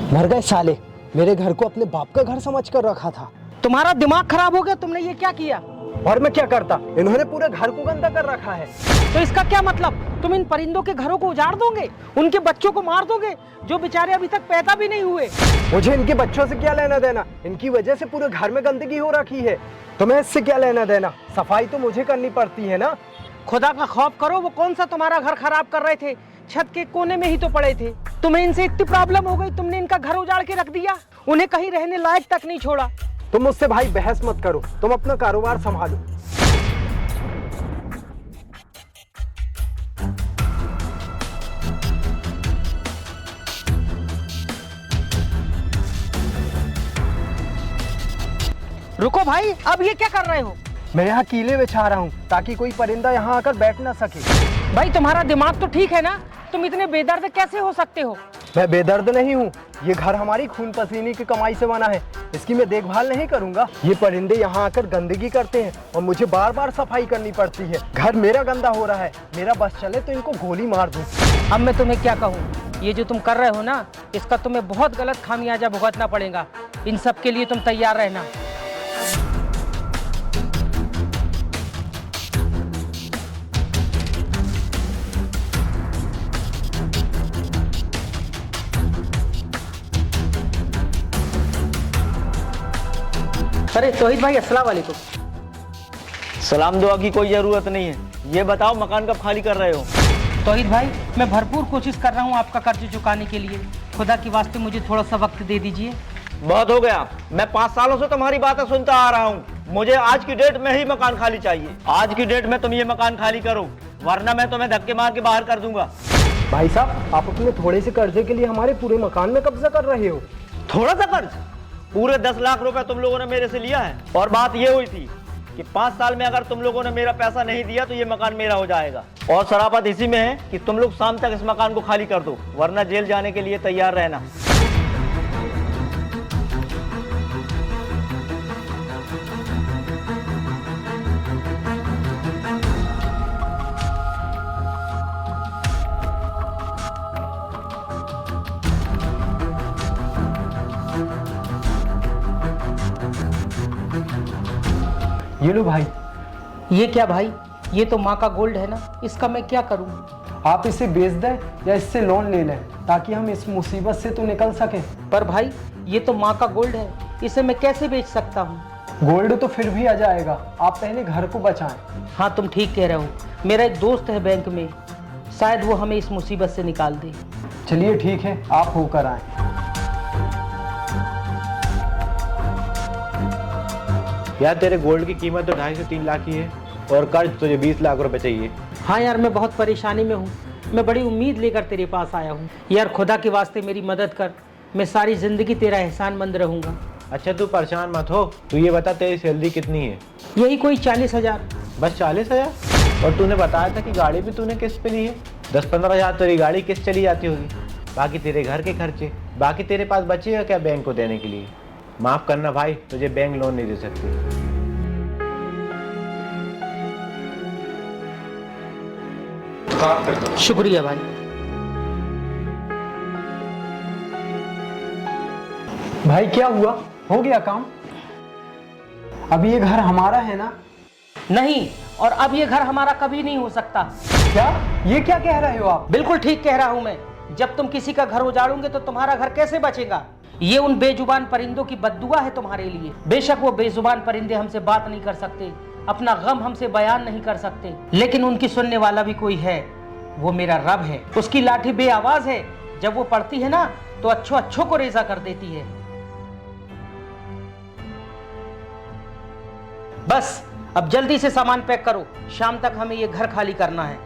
मर गए साले, मेरे घर को अपने बाप का घर समझ कर रखा था। तुम्हारा दिमाग खराब हो गया, तुमने ये क्या किया? और मैं क्या करता, इन्होंने पूरे घर को गंदा कर रखा है। तो इसका क्या मतलब? तुम इन परिंदों के घरों को उजाड़ दोगे, उनके बच्चों को मार दोगे जो बेचारे अभी तक पैदा भी नहीं हुए। मुझे इनके बच्चों से क्या लेना देना, इनकी वजह से पूरे घर में गंदगी हो रखी है। तुम्हें इससे क्या लेना देना, सफाई तो मुझे करनी पड़ती है ना। खुदा का खौफ करो, वो कौन सा तुम्हारा घर खराब कर रहे थे? छत के कोने में ही तो पड़े थे। तुम्हें इनसे इतनी प्रॉब्लम हो गई, तुमने इनका घर उजाड़ के रख दिया, उन्हें कहीं रहने लायक तक नहीं छोड़ा। तुम मुझसे भाई बहस मत करो, तुम अपना कारोबार संभालो। रुको भाई, अब ये क्या कर रहे हो? मैं यहाँ कीले बिछा रहा हूँ ताकि कोई परिंदा यहाँ आकर बैठ ना सके। भाई तुम्हारा दिमाग तो ठीक है ना? तुम इतने बेदर्द कैसे हो सकते हो? मैं बेदर्द नहीं हूँ, ये घर हमारी खून पसीने की कमाई से बना है, इसकी मैं देखभाल नहीं करूँगा। ये परिंदे यहाँ आकर गंदगी करते हैं और मुझे बार बार सफाई करनी पड़ती है। घर मेरा गंदा हो रहा है, मेरा बस चले तो इनको गोली मार दूँ। अब मैं तुम्हें क्या कहूँ, ये जो तुम कर रहे हो ना, इसका तुम्हें बहुत गलत खामियाजा भुगतना पड़ेगा। इन सब के लिए तुम तैयार रहना। अरे तौहीद भाई, अस्सलाम वालेकुम। सलाम दुआ की कोई ज़रूरत नहीं है। ये बताओ मकान कब खाली कर रहे हो? तौहीद भाई, मैं भरपूर कोशिश कर रहा हूँ आपका कर्ज चुकाने के लिए। खुदा के वास्ते मुझे थोड़ा सा वक्त दे दीजिए। बहुत हो गया, मैं 5 सालों से तुम्हारी बातें सुनता आ रहा हूँ। मुझे आज की डेट में ही मकान खाली चाहिए। आज की डेट में तुम ये मकान खाली करो, वरना मैं तुम्हें धक्के मार के बाहर कर दूंगा। भाई साहब, आप अपने थोड़े से कर्जे के लिए हमारे पूरे मकान में कब्जा कर रहे हो। थोड़ा सा कर्ज? पूरे 10 लाख रुपए तुम लोगों ने मेरे से लिया है। और बात ये हुई थी कि 5 साल में अगर तुम लोगों ने मेरा पैसा नहीं दिया तो ये मकान मेरा हो जाएगा। और शराफत इसी में है कि तुम लोग शाम तक इस मकान को खाली कर दो, वरना जेल जाने के लिए तैयार रहना। ये लो भाई। ये क्या भाई? ये तो माँ का गोल्ड है ना, इसका मैं क्या करूँ? आप इसे बेच दें या इससे लोन ले लें ताकि हम इस मुसीबत से तो निकल सकें। पर भाई, ये तो माँ का गोल्ड है, इसे मैं कैसे बेच सकता हूँ? गोल्ड तो फिर भी आ जाएगा, आप पहले घर को बचाएं। हाँ, तुम ठीक कह रहे हो। मेरा एक दोस्त है बैंक में, शायद वो हमें इस मुसीबत से निकाल दे। चलिए ठीक है, आप होकर आए। यार तेरे गोल्ड की कीमत तो 2.5 से 3 लाख ही है और कर्ज तुझे 20 लाख रुपए चाहिए। हाँ यार, मैं बहुत परेशानी में हूँ। मैं बड़ी उम्मीद लेकर तेरे पास आया हूँ। यार खुदा के वास्ते मेरी मदद कर, मैं सारी ज़िंदगी तेरा एहसानमंद रहूँगा। अच्छा तू परेशान मत हो, तू ये बता तेरी सैलरी कितनी है? यही कोई 40,000। बस 40,000? और तूने बताया था कि गाड़ी भी तूने किस्त पे ली है। 10-15 हज़ार तेरी गाड़ी किस्त चली जाती होगी, बाकी तेरे घर के खर्चे, बाकी तेरे पास बचेगा क्या बैंक को देने के लिए? माफ़ करना भाई, तुझे बैंक लोन नहीं दे सकती। शुक्रिया भाई। भाई क्या हुआ, हो गया काम? अब ये घर हमारा है ना? नहीं, और अब ये घर हमारा कभी नहीं हो सकता। क्या? ये क्या कह रहे हो आप? बिल्कुल ठीक कह रहा हूँ मैं। जब तुम किसी का घर उजाड़ोगे तो तुम्हारा घर कैसे बचेगा? ये उन बेजुबान परिंदों की बद्दुआ है तुम्हारे लिए। बेशक वो बेजुबान परिंदे हमसे बात नहीं कर सकते, अपना गम हमसे बयान नहीं कर सकते, लेकिन उनकी सुनने वाला भी कोई है। वो मेरा रब है। उसकी लाठी बेआवाज है, जब वो पड़ती है ना तो अच्छों अच्छों को रेजा कर देती है। बस अब जल्दी से सामान पैक करो, शाम तक हमें ये घर खाली करना है।